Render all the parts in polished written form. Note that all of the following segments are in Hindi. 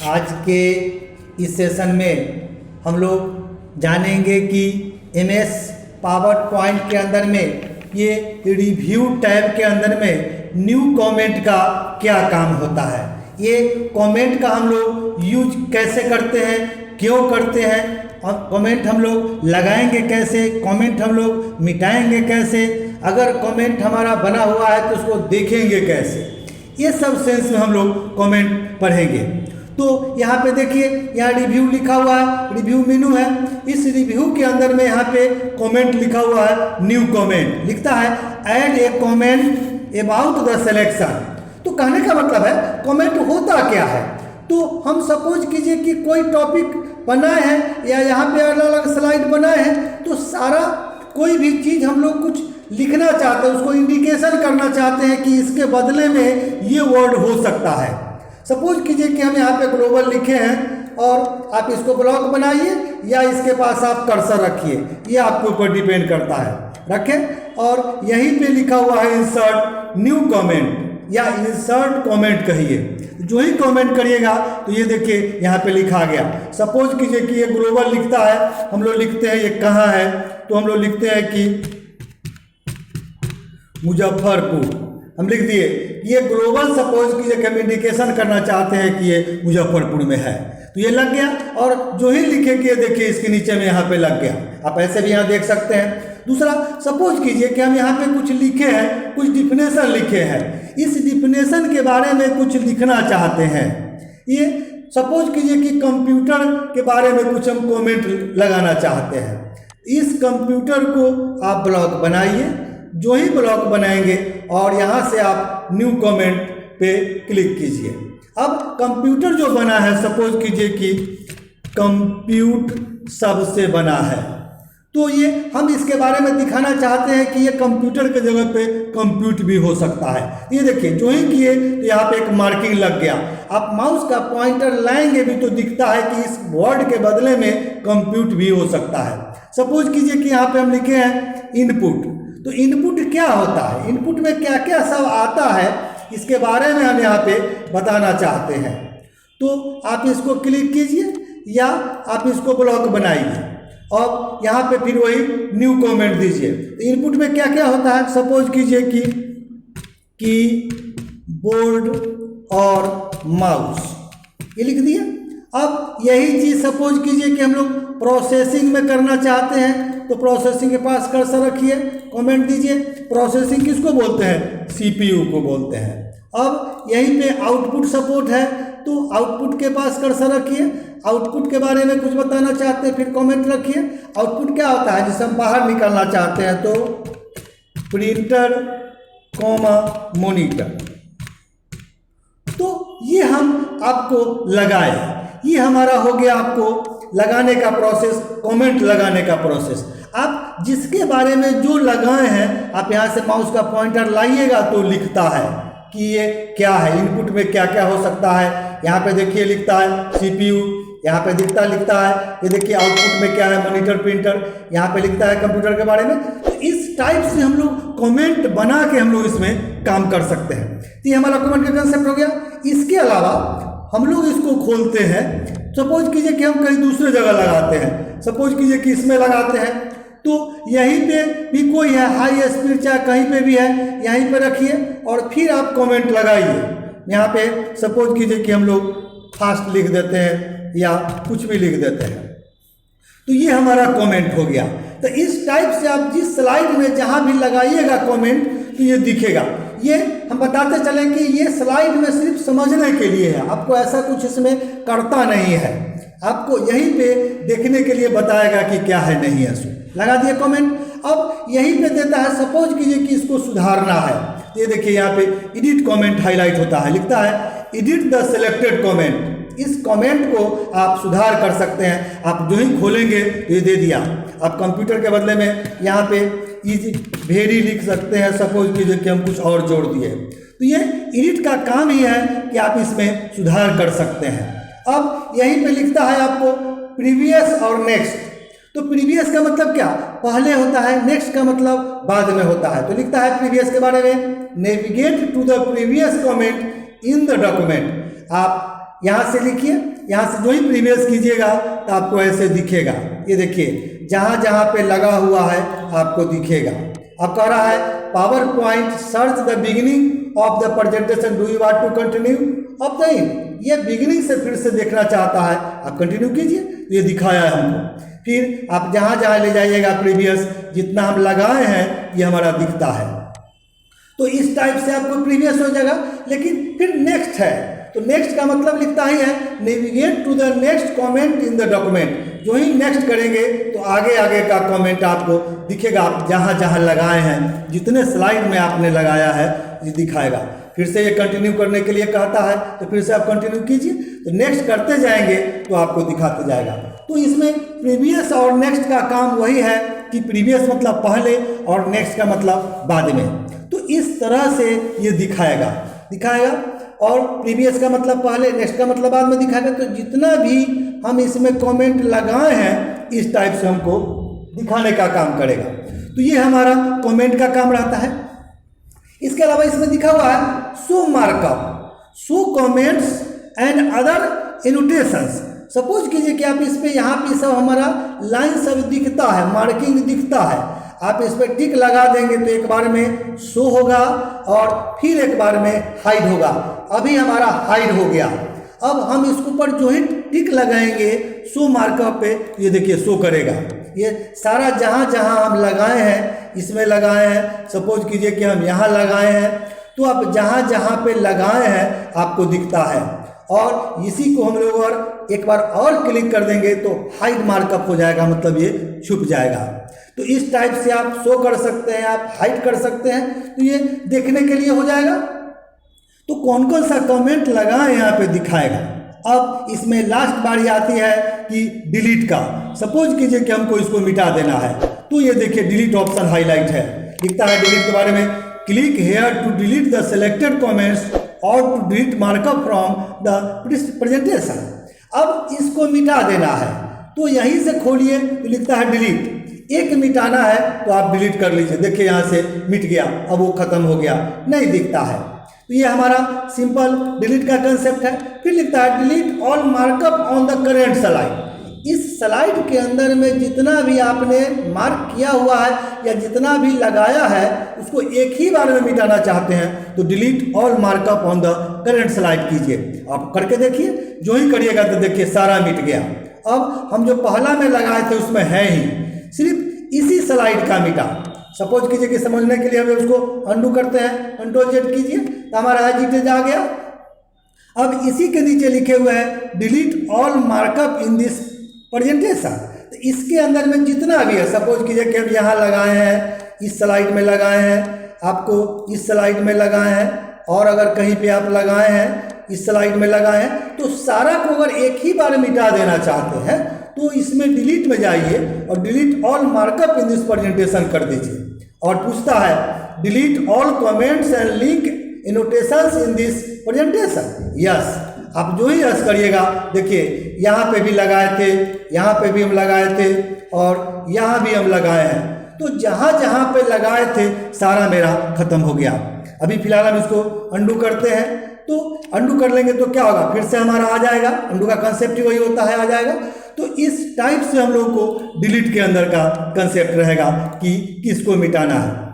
आज के इस सेशन में हम लोग जानेंगे कि MS पावर पॉइंट के अंदर में ये रिव्यू टैब के अंदर में न्यू कमेंट का क्या काम होता है, ये कमेंट का हम लोग यूज कैसे करते हैं, क्यों करते हैं, और कमेंट हम लोग लगाएंगे कैसे, कमेंट हम लोग मिटाएंगे कैसे, अगर कमेंट हमारा बना हुआ है तो उसको देखेंगे कैसे, ये सब सेंस में हम लोग कमेंट पढ़ेंगे। तो यहाँ पे देखिए, यहाँ रिव्यू लिखा हुआ है, रिव्यू मेनू है। इस रिव्यू के अंदर में यहाँ पे कमेंट लिखा हुआ है, न्यू कमेंट लिखता है add a comment about the selection. तो कहने का मतलब है कमेंट होता क्या है। तो हम सपोज कीजिए कि कोई टॉपिक बनाए हैं या यहाँ पे अलग अलग स्लाइड बनाए हैं, तो सारा कोई भी चीज़ हम लोग कुछ लिखना चाहते हैं, उसको इंडिकेशन करना चाहते हैं कि इसके बदले में ये वर्ड हो सकता है। सपोज कीजिए कि हम यहाँ पे ग्लोबल लिखे हैं और आप इसको ब्लॉक बनाइए या इसके पास आप कर्सर रखिए, ये आपके ऊपर डिपेंड करता है, रखें। और यहीं पे लिखा हुआ है इंसर्ट न्यू कमेंट या इंसर्ट कमेंट कहिए। जो ही कमेंट करिएगा तो ये देखिए यहाँ पे लिखा गया। सपोज कीजिए कि ये ग्लोबल लिखता है, हम लोग लिखते हैं ये कहाँ है, तो हम लोग लिखते हैं कि मुजफ्फरपुर, हम लिख दिए। ये ग्लोबल सपोज कीजिए कि हम इंडिकेशन करना चाहते हैं कि ये मुजफ्फरपुर में है, तो ये लग गया। और जो ही लिखेंगे देखिए इसके नीचे में यहाँ पे लग गया। आप ऐसे भी यहाँ देख सकते हैं। दूसरा, सपोज कीजिए कि हम यहाँ पे कुछ लिखे हैं, कुछ डिफिनेशन लिखे हैं, इस डिफिनेशन के बारे में कुछ लिखना चाहते हैं। ये सपोज कीजिए कि कंप्यूटर के बारे में कुछ हम कमेंट लगाना चाहते हैं, इस कंप्यूटर को आप ब्लॉक बनाइए। जो ही ब्लॉक बनाएंगे और यहाँ से आप न्यू कमेंट पे क्लिक कीजिए। अब कंप्यूटर जो बना है, सपोज कीजिए कि कंप्यूट सब से बना है, तो ये हम इसके बारे में दिखाना चाहते हैं कि ये कंप्यूटर के जगह पे कंप्यूट भी हो सकता है। ये देखिए, जो ही किए तो यहाँ पे एक मार्किंग लग गया। आप माउस का पॉइंटर लाएंगे भी तो दिखता है कि इस वर्ड के बदले में कंप्यूट भी हो सकता है। सपोज कीजिए कि यहाँ पे हम लिखे हैं इनपुट, तो इनपुट क्या होता है, इनपुट में क्या क्या सब आता है, इसके बारे में हम यहाँ पे बताना चाहते हैं। तो आप इसको क्लिक कीजिए या आप इसको ब्लॉक बनाइए और यहाँ पे फिर वही न्यू कमेंट दीजिए। तो इनपुट में क्या क्या होता है, सपोज कीजिए कि कीबोर्ड और माउस, ये लिख दिया। अब यही चीज़ सपोज कीजिए कि हम लोग प्रोसेसिंग में करना चाहते हैं, तो प्रोसेसिंग के पास कर्सर रखिए, कमेंट दीजिए। प्रोसेसिंग किसको बोलते हैं, CPU को बोलते हैं। अब यहीं पे आउटपुट सपोर्ट है, तो आउटपुट के पास कर्सर रखिए, आउटपुट के बारे में कुछ बताना चाहते हैं, फिर कमेंट रखिए। आउटपुट क्या होता है, जिसे हम बाहर निकालना चाहते हैं, तो प्रिंटर कॉमा मॉनिटर। तो ये हम आपको लगाए, ये हमारा हो गया आपको लगाने का प्रोसेस, कमेंट लगाने का प्रोसेस। आप जिसके बारे में जो लगाए हैं, आप यहाँ से माउस का पॉइंटर लाइएगा तो लिखता है कि ये क्या है, इनपुट में क्या क्या हो सकता है। यहाँ पे देखिए लिखता है CPU, यहाँ पे लिखता है ये देखिए आउटपुट में क्या है, मॉनिटर, प्रिंटर, यहाँ पे लिखता है कंप्यूटर के बारे में। तो इस टाइप से हम लोग कमेंट बना के हम लोग इसमें काम कर सकते हैं। तो ये हमारा कमेंट का कंसेप्ट हो गया। इसके अलावा हम लोग इसको खोलते हैं। सपोज कीजिए कि हम कहीं दूसरे जगह लगाते हैं, सपोज कीजिए कि इसमें लगाते हैं, तो यहीं पे भी कोई है, हाई स्पीड चाहे कहीं पे भी है, यहीं पे रखिए और फिर आप कमेंट लगाइए। यहाँ पे सपोज कीजिए कि हम लोग फास्ट लिख देते हैं या कुछ भी लिख देते हैं, तो ये हमारा कमेंट हो गया। तो इस टाइप से आप जिस स्लाइड में जहाँ भी लगाइएगा कमेंट, तो ये दिखेगा। ये हम बताते चलें कि ये स्लाइड में सिर्फ समझने के लिए है, आपको ऐसा कुछ इसमें करता नहीं है, आपको यहीं पे देखने के लिए बताएगा कि क्या है नहीं है। सो लगा दिए कमेंट। अब यहीं पे देता है, सपोज कीजिए कि इसको सुधारना है, ये देखिए यहाँ पे एडिट कमेंट हाईलाइट होता है, लिखता है एडिट द सिलेक्टेड कमेंट। इस कमेंट को आप सुधार कर सकते हैं। आप जो ही खोलेंगे तो ये दे दिया। आप कंप्यूटर के बदले में यहाँ पे इजी वेरी लिख सकते हैं, सपोज कीजिए कि हम कुछ और जोड़ दिए, तो ये एडिट का काम ही है कि आप इसमें सुधार कर सकते हैं। अब यहीं पे लिखता है आपको प्रीवियस और नेक्स्ट। तो प्रीवियस का मतलब क्या, पहले होता है, नेक्स्ट का मतलब बाद में होता है। तो लिखता है प्रीवियस के बारे में, navigate to the previous comment in the document. आप यहाँ से लिखिए, यहाँ से जो ही प्रीवियस कीजिएगा तो आपको ऐसे दिखेगा। ये देखिए जहाँ जहाँ पे लगा हुआ है आपको दिखेगा। अब कह रहा है power point search the beginning of the presentation, do you want to continue of the in. ये बिगिनिंग से फिर से देखना चाहता है, आप कंटिन्यू कीजिए। तो ये दिखाया है हमको। फिर आप जहाँ जहाँ ले जाइएगा प्रीवियस जितना हम लगाए हैं ये हमारा दिखता है। तो इस टाइप से आपको प्रीवियस हो जाएगा। लेकिन फिर नेक्स्ट है, तो नेक्स्ट का मतलब लिखता ही है navigate to the next comment in the document. जो ही नेक्स्ट करेंगे तो आगे आगे का कमेंट आपको दिखेगा। आप जहाँ जहाँ लगाए हैं, जितने स्लाइड में आपने लगाया है ये दिखाएगा। फिर से ये कंटिन्यू करने के लिए कहता है तो फिर से आप कंटिन्यू कीजिए। तो नेक्स्ट करते जाएंगे तो आपको दिखाते जाएगा। तो इसमें प्रीवियस और नेक्स्ट का काम वही है कि प्रीवियस मतलब पहले और नेक्स्ट का मतलब बाद में। तो इस तरह से ये दिखाएगा और प्रीवियस का मतलब पहले, नेक्स्ट का मतलब बाद में दिखाएगा। तो जितना भी हम इसमें कमेंट लगाए हैं इस टाइप से हमको दिखाने का काम करेगा। तो ये हमारा कमेंट का काम रहता है। इसके अलावा इसमें दिखा हुआ है show markup, show comments and other annotations. Suppose कीजिए कि आप इस पे यहाँ पे सब हमारा लाइन सब दिखता है, मार्किंग दिखता है। आप इस पर टिक लगा देंगे तो एक बार में शो होगा और फिर एक बार में हाइड होगा। अभी हमारा हाइड हो गया। अब हम इसके ऊपर जो ही टिक लगाएंगे शो मार्कअप पे, ये देखिए शो करेगा। ये सारा जहाँ जहाँ हम लगाए हैं इसमें लगाए हैं। सपोज कीजिए कि हम यहाँ लगाए हैं तो आप जहाँ जहाँ पे लगाए हैं आपको दिखता है। और इसी को हम लोग और एक बार और क्लिक कर देंगे तो हाइड मार्कअप हो जाएगा, मतलब ये छुप जाएगा। तो इस टाइप से आप शो कर सकते हैं, आप हाइड कर सकते हैं। तो ये देखने के लिए हो जाएगा। तो कौन कौन सा कमेंट लगाए यहाँ पे दिखाएगा। अब इसमें लास्ट बारी आती है कि डिलीट का। सपोज कीजिए कि हमको इसको मिटा देना है तो ये देखिए डिलीट ऑप्शन हाईलाइट है, लिखता है डिलीट के बारे में। Click here to delete the selected comments और to delete markup from the presentation. अब इसको मिटा देना है तो यहीं से खोलिए तो लिखता है डिलीट। एक मिटाना है तो आप डिलीट कर लीजिए। देखिए यहाँ से मिट गया, अब वो खत्म हो गया, नहीं दिखता है। तो ये हमारा सिंपल डिलीट का कंसेप्ट है। फिर लिखता है delete all markup on the current slide. इस स्लाइड के अंदर में जितना भी आपने मार्क किया हुआ है या जितना भी लगाया है उसको एक ही बार में मिटाना चाहते हैं तो delete all markup on the current slide कीजिए। आप करके देखिए, जो ही करिएगा तो देखिए सारा मिट गया। अब हम जो पहला में लगाए थे उसमें है ही, सिर्फ इसी स्लाइड का मिटा। सपोज कीजिए कि समझने के लिए हम उसको अंडू करते हैं, कंट्रोल जेड कीजिए तो हमारा एज इट इज आ गया। अब इसी के नीचे लिखे हुए हैं delete all markup in this presentation. तो इसके अंदर में जितना भी है, सपोज कीजिए कि हम यहाँ लगाए हैं, इस स्लाइड में लगाए हैं, आपको इस स्लाइड में लगाए हैं और अगर कहीं पे आप लगाए हैं इस स्लाइड में लगाए हैं तो सारा को अगर एक ही बार मिटा देना चाहते हैं तो इसमें डिलीट में जाइए और delete all markup in this presentation कर दीजिए। और पूछता है delete all comments and link annotations in this presentation. Yes, आप जो ही यस करिएगा देखिए यहाँ पे भी लगाए थे, यहाँ पे भी हम लगाए थे और यहाँ भी हम लगाए हैं। तो जहाँ जहाँ पे लगाए थे सारा मेरा खत्म हो गया। अभी फिलहाल हम इसको अंडू करते हैं। तो अंडू कर लेंगे तो क्या होगा, फिर से हमारा आ जाएगा। अंडू का कंसेप्ट ही वही होता है, आ जाएगा। तो इस टाइप से हम लोग को डिलीट के अंदर का कंसेप्ट रहेगा कि किसको मिटाना है।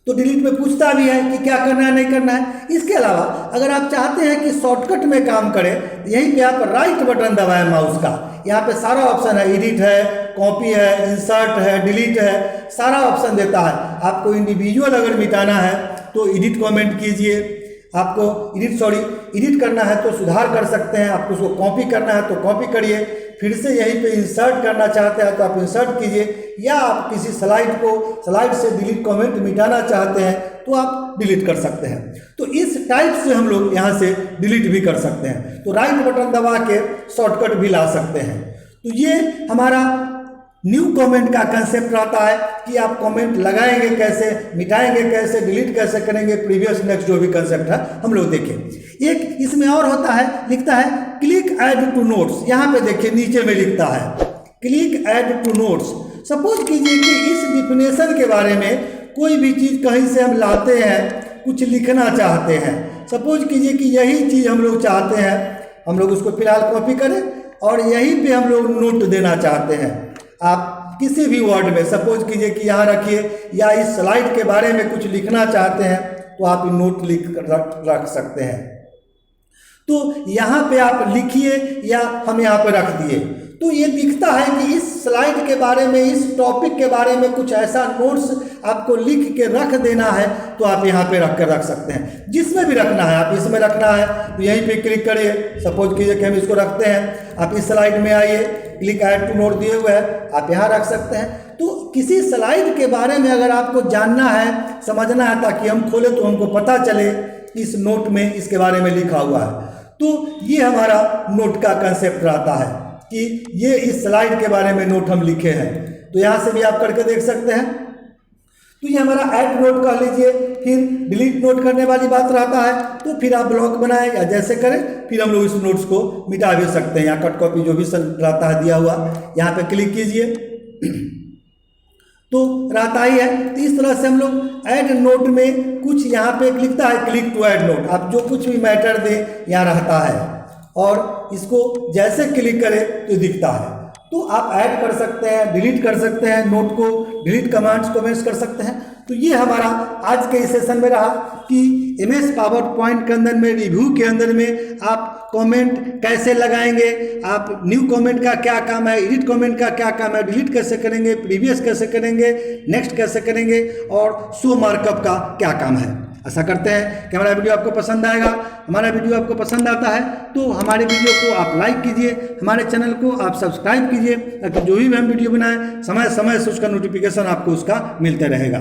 तो डिलीट में पूछता भी है कि क्या करना है, नहीं करना है। इसके अलावा अगर आप चाहते हैं कि शॉर्टकट में काम करें तो यहीं पे आप राइट बटन दबाएं माउस का। यहाँ पे सारा ऑप्शन है, एडिट है, कॉपी है, इंसर्ट है, डिलीट है, सारा ऑप्शन देता है। आपको इंडिविजुअल अगर मिटाना है तो एडिट कमेंट कीजिए, आपको एडिट करना है तो सुधार कर सकते हैं, आपको उसको कॉपी करना है तो कॉपी करिए, फिर से यहीं पे इंसर्ट करना चाहते हैं तो आप इंसर्ट कीजिए, या आप किसी स्लाइड से डिलीट कमेंट मिटाना चाहते हैं तो आप डिलीट कर सकते हैं। तो इस टाइप से हम लोग यहाँ से डिलीट भी कर सकते हैं। तो राइट बटन दबा के शॉर्टकट भी ला सकते हैं। तो ये हमारा न्यू कमेंट का कंसेप्ट रहता है कि आप कमेंट लगाएंगे कैसे, मिटाएंगे कैसे, डिलीट कैसे करेंगे, प्रीवियस नेक्स्ट जो भी कंसेप्ट है हम लोग देखें। एक इसमें और होता है, लिखता है क्लिक ऐड टू नोट्स। यहाँ पे देखिए नीचे में लिखता है click add to notes. Suppose कीजिए कि इस डिफिनेशन के बारे में कोई भी चीज़ कहीं से हम लाते हैं, कुछ लिखना चाहते हैं। सपोज कीजिए कि यही चीज़ हम लोग चाहते हैं, हम लोग उसको फिलहाल कॉपी करें और यहीं पे हम लोग नोट देना चाहते हैं। आप किसी भी वर्ड में सपोज कीजिए कि यहाँ रखिए, या इस स्लाइड के बारे में कुछ लिखना चाहते हैं तो आप नोट लिख रख सकते हैं। तो यहाँ पे आप लिखिए या हम यहाँ पे रख दिए तो ये दिखता है कि इस स्लाइड के बारे में, इस टॉपिक के बारे में कुछ ऐसा नोट्स आपको लिख के रख देना है तो आप यहाँ पे रख कर रख सकते हैं। जिसमें भी रखना है, आप इसमें रखना है तो यहीं पे क्लिक करिए। सपोज कीजिए कि हम इसको रखते हैं, आप इस स्लाइड में आइए, क्लिक ऐड टू नोट दिए हुए है, आप यहाँ रख सकते हैं। तो किसी स्लाइड के बारे में अगर आपको जानना है, समझना है, ताकि हम खोले तो हमको पता चले इस नोट में इसके बारे में लिखा हुआ है, तो ये हमारा नोट का कंसेप्ट रहता है कि ये इस स्लाइड के बारे में नोट हम लिखे हैं। तो यहाँ से भी आप करके देख सकते हैं। तो ये हमारा ऐड नोट कह लीजिए। फिर डिलीट नोट करने वाली बात रहता है तो फिर आप ब्लॉक बनाएं या जैसे करें, फिर हम लोग इस नोट्स को मिटा भी सकते हैं। यहाँ कट कॉपी जो भी रहता है दिया हुआ, यहाँ पे क्लिक कीजिए तो रहता ही है। तो इस तरह से हम लोग ऐड नोट में कुछ यहाँ पे लिखता है क्लिक टू ऐड नोट, आप जो कुछ भी मैटर दें यहाँ रहता है और इसको जैसे क्लिक करें तो दिखता है। तो आप ऐड कर सकते हैं, डिलीट कर सकते हैं, नोट को डिलीट कमेंट्स कर सकते हैं। तो ये हमारा आज के इस सेशन में रहा कि MS पावर पॉइंट के अंदर में, रिव्यू के अंदर में आप कमेंट कैसे लगाएंगे, आप न्यू कमेंट का क्या काम है, एडिट कमेंट का क्या काम है, डिलीट कैसे करेंगे, प्रीवियस कैसे करेंगे, नेक्स्ट कैसे करेंगे और शो मार्कअप का क्या काम है। ऐसा करते हैं कि हमारा वीडियो आपको पसंद आएगा। हमारा वीडियो आपको पसंद आता है तो हमारे वीडियो को आप लाइक कीजिए, हमारे चैनल को आप सब्सक्राइब कीजिए, ताकि जो भी हम वीडियो बनाएं समय समय से उसका नोटिफिकेशन आपको उसका मिलते रहेगा।